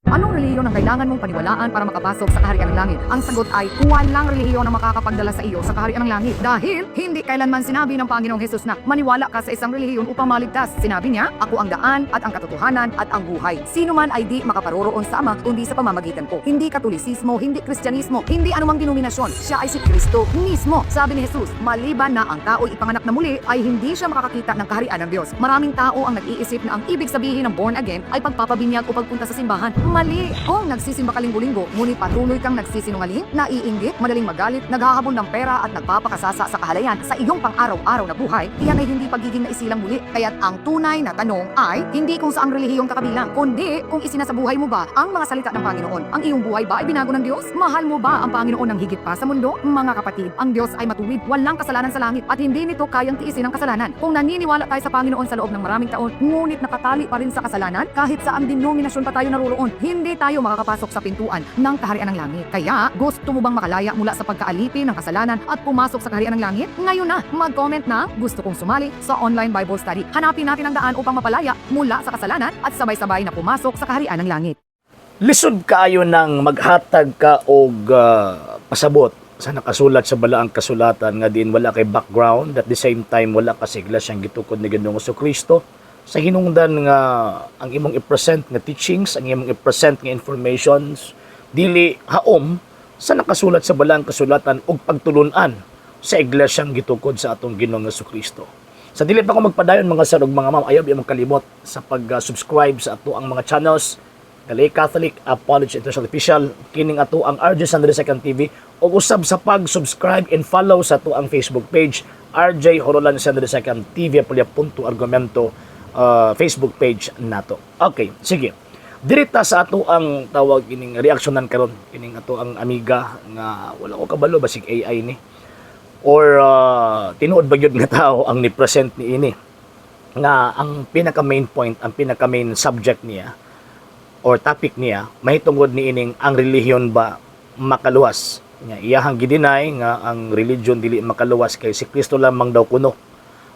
Anong relihiyon ang kailangan mong paniwalaan para makapasok sa kaharian ng langit? Ang sagot ay walang relihiyon na makakapagdala sa iyo sa kaharian ng langit. Dahil hindi kailanman sinabi ng Panginoong Hesus na maniwala ka sa isang relihiyon upang maligtas. Sinabi niya, ako ang daan at ang katotohanan at ang buhay. Sino man ay di makaparoroon sa Ama kundi sa pamamagitan ko. Hindi Katolisismo, hindi Kristyanismo, hindi anumang denominasyon. Siya ay si Kristo mismo. Sabi ni Jesus, maliban na ang tao'y ipanganak na muli ay hindi siya makakakita ng kaharian ng Diyos. Maraming tao ang nag-iisip na ang ibig sabihin ng born again ay pagpapabinyag o pagpunta sa simbahan. Mali! Kung nagsisimba ka linggo-linggo, ngunit patuloy kang nagsisinungaling, naiinggit, madaling magalit, naghahabol ng pera at nagpapakasasa sa kahalayan sa iyong pang-araw-araw na buhay, iyan ay hindi pagiging naisilang muli. Kaya't ang tunay na tanong ay hindi kung saang relihiyong kakabilang, kundi kung isinasabuhay mo ba ang mga salita ng Panginoon. Ang iyong buhay ba ay binago ng Diyos? Mahal mo ba ang Panginoon ng higit pa sa mundo? Mga kapatid, ang Diyos ay matuwid, walang kasalanan sa langit at hindi nito kayang tiisin ang kasalanan. Kung naniniwala tayo sa Panginoon sa loob ng maraming taon, ngunit nakatali pa rin sa kasalanan, kahit sa ang denominasyon pa tayo naroroon, hindi tayo makakapasok sa pintuan ng kaharian ng langit. Kaya, gusto mo bang makalaya mula sa pagkaalipin ng kasalanan at pumasok sa kaharian ng langit? Ngayon na, mag-comment na, gusto kong sumali sa online Bible study. Hanapin natin ang daan upang mapalaya mula sa kasalanan at sabay-sabay na pumasok sa kaharian ng langit. Lisod kaayo ng maghatag ka og pasabot sa nakasulat sa balaang kasulatan nga din wala kay background, at the same time wala ka sigla siyang gitukod ni Ginoong Kristo sa hinungdan nga ang imong i-present nga teachings, ang imong i-present nga informations dili haom sa nakasulat sa balaang kasulatan ug pagtulunan sa iglesyang gitukod sa atong Ginoong Kristo. Sa dili pa ko magpadayon mga sir ug mga ma'am, ayaw imong kalimot sa pag-subscribe sa ato ang mga channels Galay Catholic Apology International Official, kining ato ang RJ Sandro Second TV, o usab sa pag-subscribe and follow sa ato ang Facebook page RJ Horolan Sandro Second TV Apolia Punto Argumento Facebook page nato. Okay, sige. Dirita sa ato ang tawag kining reaksyonan karon, kining ato ang amiga nga wala ko kabalo basig AI ni or tinuod ba gyud nga tao ang ni-present ni ini nga ang pinaka main point, ang pinaka main subject niya or topic niya mahitungod ni ining ang relihiyon ba makaluwas. Nga iyahang gidinay nga ang religion dili makaluwas kay si Kristo lamang daw kuno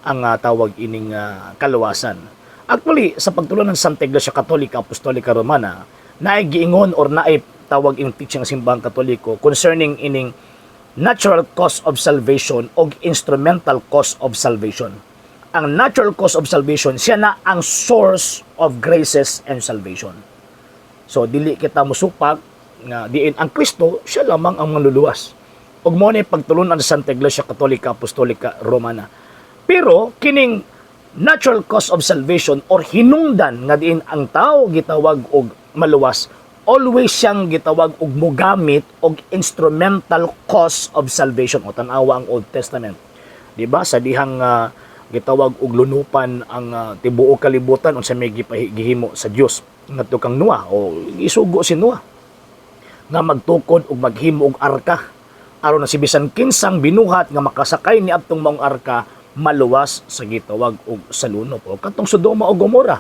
ang tawag ining kaluwasan. Actually, sa pagtulo ng Santa Iglesia Katolika Apostolika Romana, naay giingon or naay tawag ining teaching ng simbahang Katoliko concerning ining natural cause of salvation o instrumental cause of salvation. Ang natural cause of salvation, siya na ang source of graces and salvation. So, dili kita musupag nga diin ang Kristo, siya lamang ang manluluwas. Ug mo ni pagtulunan sa Santa Iglesia Katolika Apostolika Romana. Pero kining natural cause of salvation or hinungdan nga diin ang tao gitawag og maluwas, always siyang gitawag og mogamit og instrumental cause of salvation o tan-awa ang Old Testament. Di ba sa dihang gitawag og lunupan ang tibuok kalibutan unsa may gihimo sa Dios ngadto kang Noah o isugo si Noah nga magtukod og maghimo og arka aron na si bisan kinsang binuhat nga makasakay ni adtong maong arka maluwas sa gitawag og salunop o katong Sodoma o Gomora.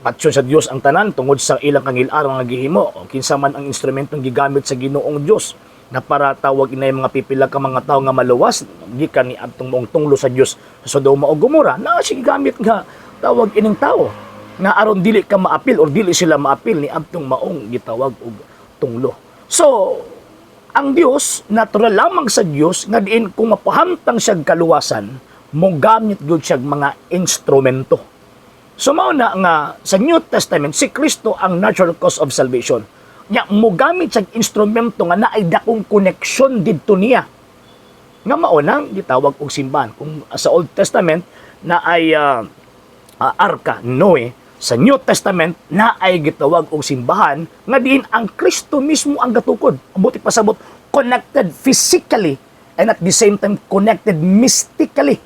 Patsyon sa Dios ang tanan tungod sa ilang kangil-araw nga gihimo o kinsa man ang instrumentong gigamit sa Ginoong Dios na para tawag inay mga pipila ka mga tawo nga maluwas gikan ni adtong maong tunglo sa Dios sa Sodoma o Gomora na siya gamit nga tawag ining tawo nga aron dili ka maapil or dili sila maapil ni adtong maong gitawag og tunglo. So ang Dios, natural lamang sa Dios nga diin kung mapahamtang siyang kaluwasan, mogamit gyud siyang mga instrumento. So mao na nga sa New Testament si Kristo ang natural cause of salvation. Nya mogamit siyang instrumento nga naay dakong connection didto niya. Nga mao nang gitawag og simbahan. Kung sa Old Testament na ay arka, Noe, sa New Testament na ay gitawag og simbahan nga diin ang Kristo mismo ang gatukod. Abuti pasabot connected physically and at the same time connected mystically.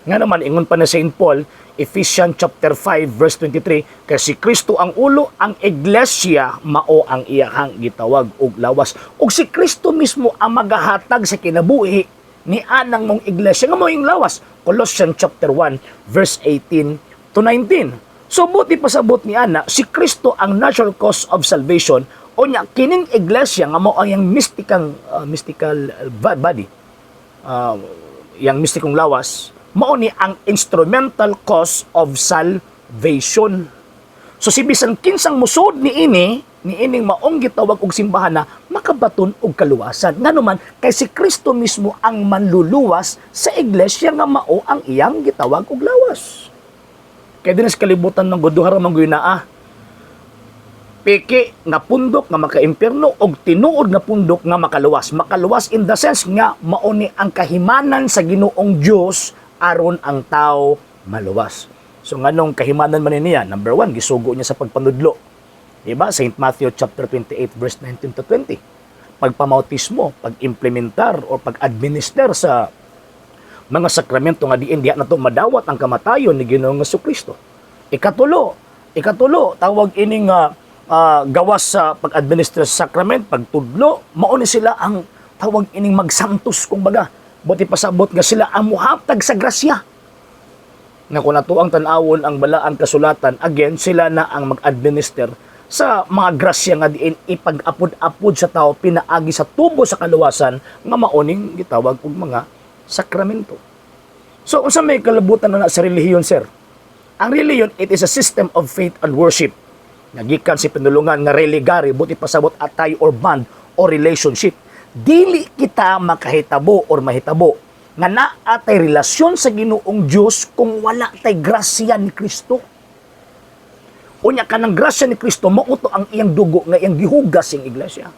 Nga naman ingon pa na Saint Paul, Ephesians chapter 5 verse 23, kay si Kristo ang ulo, ang iglesia mao ang iyahang gitawag og lawas. Ug si Kristo mismo ang magahatag sa kinabuhi ni anang mong iglesia nga mao ing lawas. Colossians chapter 1 verse 18 to 19. So buti pasabot ni ana si Kristo ang natural cause of salvation o nya kining iglesia nga mao ang mystical body, yang mystikong lawas mao ni ang instrumental cause of salvation. So si bisan kinsang musod ni ining maong gitawag og simbahan na makabaton og kaluwasan. Nganuman kay si Kristo mismo ang manluluwas sa iglesia nga mao ang iyang gitawag og lawas. Kaya din sa kalibutan ng goduhara man naa peke nga pundok nga makaimpierno og tinuod nga pundok nga makaluwas. Makaluwas in the sense nga mao ni ang kahimanan sa Ginoong Dios aron ang tao maluwas. So nganong kahimanan man niya? Number 1, gisugo niya sa pagpanudlo. Diba? St. Matthew chapter 28 verse 19 to 20. Pagpamautismo, pag-implementar o pag-administer sa mga sakramento nga diin diha nato madawat ang kamatayon ni Ginoong Jesucristo. Ikatulo, tawag ining gawas sa pag-administer sa sakrament, pagtudlo, mao ni sila ang tawag ining magsantos kumbaga. Buti pasabot nga sila ang muhatag sa grasya. Nga kung nato ang tanawon ang balaang kasulatan, again, sila na ang mag-administer sa mga grasya nga diin ipag-apod-apod sa tao pinaagi sa tubo sa kaluwasan nga maoning gitawag og mga sakramento. So, unsa may kalabutan na sa relihiyon, sir? Ang relihiyon, it is a system of faith and worship. Nagikan si pinulungan nga religare, buti pasabot atay or bond or relationship. Dili kita makahitabo or mahitabo nga naatay relasyon sa Ginoong Dios kung wala tay grasya ni Kristo. Unya ka ng grasya ni Kristo, mauto ang iyang dugo nga iyang gihugas ing iglesia.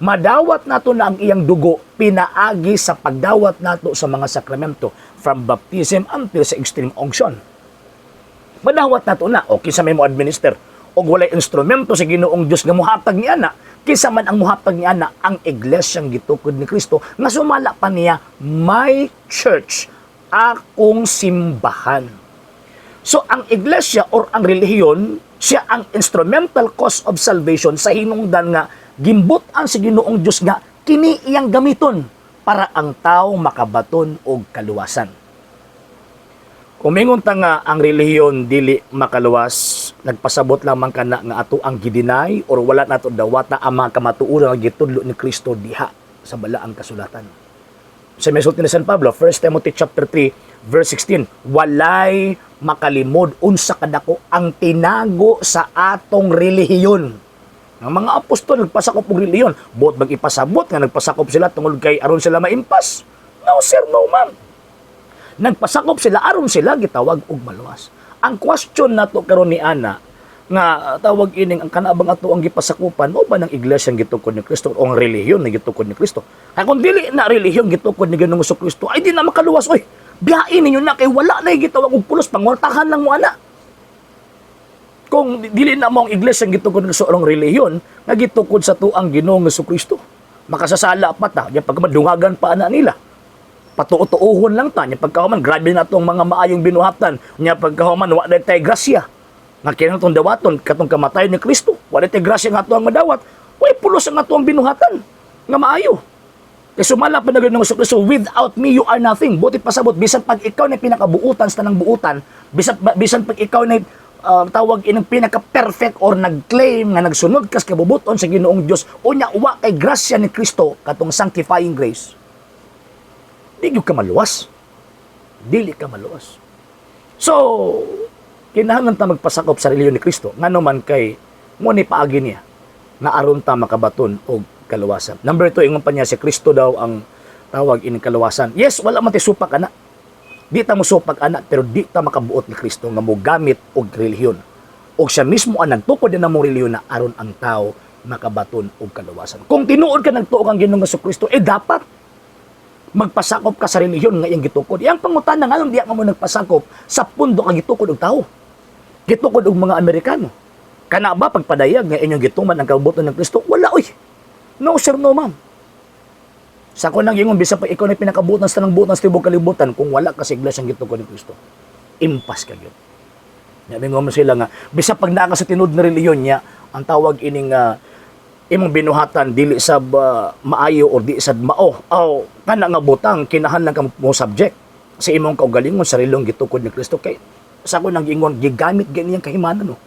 Madawat nato na ang iyang dugo, pinaagi sa pagdawat nato sa mga sakramento from baptism until sa extreme unction. Madawat nato na, o kinsa may mo administer, o walay instrumento sa Ginoong Dios nga muhatag niya na, kinsa man ang muhatag niya na ang iglesyang gitukod ni Kristo, nga sumala pa niya, my church, akong simbahan. So, ang iglesia or ang relihiyon, siya ang instrumental cause of salvation sa hinungdan nga gimbutan sa Ginoong Dios nga kini iyang gamiton para ang tao makabaton og kaluwasan. Kumingon ta nga ang relihiyon dili makaluwas, nagpasabot lamang kana nga ato ang gidinay or wala nato dawata ang mga kamatuoran nga gitudlo ni Kristo diha sa balaang kasulatan. Sa mesulti ni San Pablo, 1 Timothy chapter 3 verse 16, walay makalimod unsa kadako ang tinago sa atong relihiyon. Ang mga apostol nagpasakop og relihiyon, buot bang ipasabot nga nagpasakop sila tungod kay aron sila maimpas? No sir, no ma'am. Nagpasakop sila aron sila gitawag og maluwas. Ang question nato karon ni ana nga tawag ining ang kanabang ato ang gipasakupan o ba ng iglesia ang gitukod ni Kristo o ang relihiyon na gitukod ni Kristo. Kaya kung dili na relihiyon gitukod ni Ginoong Jesucristo, ay di na makaluwas. Oy, biyain ninyo na kay wala na gitawag og pulos, pangwartahan lang mo ana. Kung dili na mo ang iglesia ang gitukod ni ang relihiyon nga gitukod sa tuang Ginoong Jesucristo, makasasala pa ta, ya pagmadungagan pa ana nila. Patuo-tuohon lang ta, nya pagkahuman grabe na tong mga maayong binuhatan, nya pagkahuman wa tay grasya. Nga kinahanglan tong dawaton katong kamatayon ni Kristo. Wa tay grasya nga ato ang madawat. Way pulos ang ato ang binuhatan nga maayo. Kay sumala pa na Ginoong Jesucristo, without me you are nothing. Buti pasabot bisan pag ikaw na pinakabuutan sa tanang buutan, bisan pag ikaw na tawag inang pinaka-perfect or nag-claim nga nagsunod kas kabubuton sa Ginoong Dios, unya wa kay grasya ni Kristo katong sanctifying grace. Dili ka maluwas. Dili ka maluwas. So, kinahanglan ta magpasakop sa relihiyon ni Kristo nganuman kay mo ni paagi niya na aron ta makabaton og kaluwasan. Number 2, ingon pa niya si Kristo daw ang tawag ining kaluwasan. Yes, wala man ti supak ana. Di ta mo supak ana pero di ta makabuot ni Kristo nga mogamit og relihiyon. Og siya mismo ang nagtukod din na mong relihiyon na aron ang tao makabaton og kaluwasan. Kung tinuod ka nagtuo kang Ginoong Jesucristo, dapat magpasakop ka sa relihiyon nga iyang gitukod. Iyang pangutana nga lang diya nga mo nagpasakop sa pundo kang gitukod og tao. Gitukod og mga Amerikano. Kana ba pagpadayag nga inyong gituman ang kabubuton ng Kristo? Wala oy. No sir, no ma'am. Sa ko nang ingon bisan pa ikaw na pinakabutan sa tanang buutan sa tibok kalibutan kung wala ka sa iglesia ang gitukod ni Kristo. Impas ka gyud. Namingon mo sila nga bisan pag naa ka sa tinud nga relihiyon niya, ang tawag ining imong binuhatan dili sa maayo or di sad mao aw kana nga butang kinahanglan ka mo subject sa imong kaugalingon sa relong gitukod ni Kristo kay sa ko nang ingon gigamit ganiyang kahimanan no.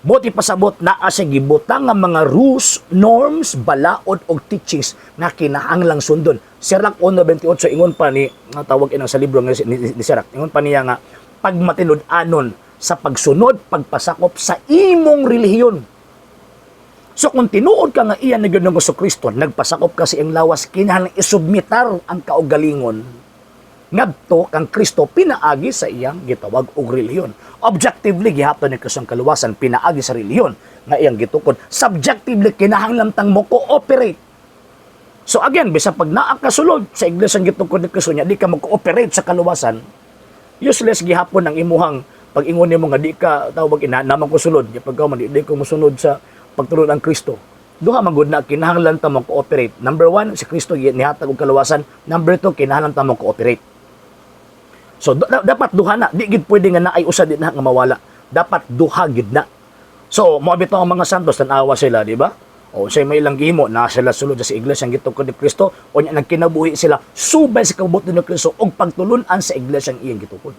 Buti pasabot naa sa gibutang nga mga rules, norms, balaod og teachings nga kinahanglang sundon. Sirach 1:28 ingon pa ni nga tawag inang sa libro nga ni Sirach ingon pa niya nga pagmatinud-anon sa pagsunod, pagpasakop sa imong relihiyon. So kung tinuod ka nga iyan na Ginoong Kristo, nagpasakop ka sa iyang lawas, kinahanglan isubmitar ang kaugalingon ngadto kang Kristo pinaagi sa iyang gitawag og relihiyon. Objectively gihapon ni Kristo ang kaluwasan pinaagi sa relihiyon nga iyang gitukod. Subjectively kinahanglan tang mo cooperate. So again, bisag pag naa ka sulod sa iglesia ang gitukod ni Kristo niya, di ka mag-cooperate sa kaluwasan, useless gihapon ang imuhang pag-ingon nimo nga di ka tawag ina naman ko sulod, pag ka man di ko mosunod sa pagtulod ng Kristo. Duha magud na kinahanglan ta mo cooperate. Number 1, si Kristo nihatag og kaluwasan. Number 2, kinahanglan ta mo cooperate. So dapat duha na, di gid pwede nga naay usa din na nga mawala. Dapat duha gid na. So mo bitaw ang mga santos tan-awa sila, di ba? O say may ilang gihimo na sila sulod sa iglesia ang gitukod ni Kristo o nya nagkinabuhi sila subay sa kabubuton ni Kristo og pagtulun-an sa iglesia ang iyang gitukod.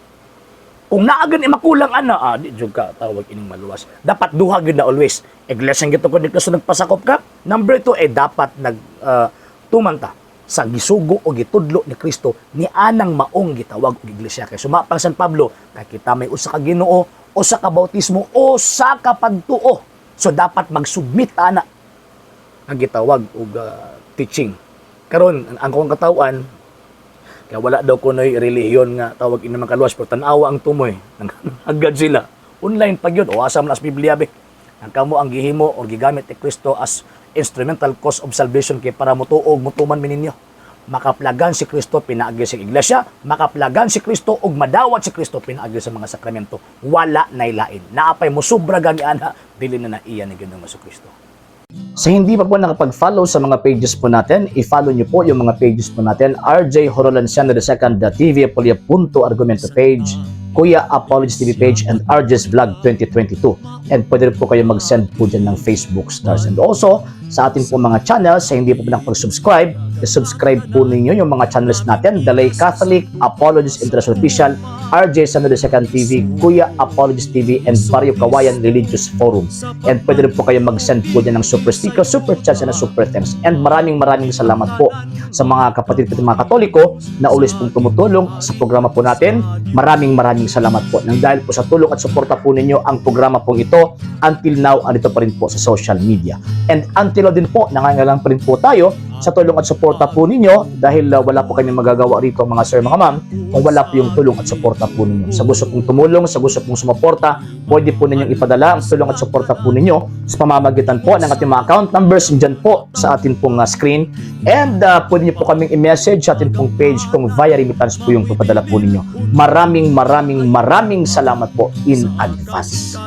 Kung naagan makulang ana, di jud ka tawag ining maluwas. Dapat duha gid na always. Iglesia ang gitukod ni Kristo nagpasakop ka. Number 2 dapat tumanta sa gisugo o gitudlo ni Kristo ni anang maong gitawag og iglesia. Kay sumapang San Pablo, kay kita may usa ka Ginoo, usa ka bautismo, usa ka pagtuo. So dapat magsubmit ana ang gitawag og teaching. Karon ang akong katawan kaya wala daw kunoy relihiyon nga tawag ini makaluwas pero tan-awa ang tumoy. Agad sila. Online pag yun o asa man as Biblia be. Ang kamo ang gihimo o gigamit ni Kristo as instrumental cause of salvation kay para mutuog mutuman mininyo. Makaplagan si Kristo pinaagi sa iglesia, makaplagan si Kristo ug madawat si Kristo pinaagi sa mga sakramento. Wala nay lain. Naapay mo sobra gani ana dili na iya ni Ginoong Kristo. Sa hindi pa po nakapag-follow sa mga pages po natin, i-follow niyo po yung mga pages po natin, RJ Horolanciano II TV Apolia Punto Argumento page, Kuya Apologist TV page, and RJ's Vlog 2022. And pwede rin po kayo mag-send po dyan ng Facebook stars. And also, sa ating po mga channels, sa hindi po nakapag-subscribe, subscribe po ninyo yung mga channels natin, Dalay Catholic, Apologist International Official, RJ Sano II TV, Kuya Apologist TV, and Barrio Kawayan Religious Forum. And pwede rin po kayo mag-send po dyan ng super sticker, super chats, and super thanks. And maraming salamat po sa mga kapatid at mga Katoliko na ulis pong tumutulong sa programa po natin. Maraming salamat po. Nang dahil po sa tulong at suporta po ninyo, ang programa pong ito, until now, andito pa rin po sa social media. And until now din po, nangangailangan pa rin po tayo sa tulong at suporta po ninyo dahil wala po kanyang magagawa rito mga sir, mga ma'am, kung wala po yung tulong at suporta po ninyo. Sa gusto pong tumulong, sa gusto pong sumuporta, pwede po ninyong ipadala ang tulong at suporta po ninyo sa pamamagitan po ng ating mga account numbers dyan po sa ating pong screen. And pwede nyo po kaming i-message sa ating pong page kung via remittance po yung papadala po ninyo. Maraming salamat po in advance.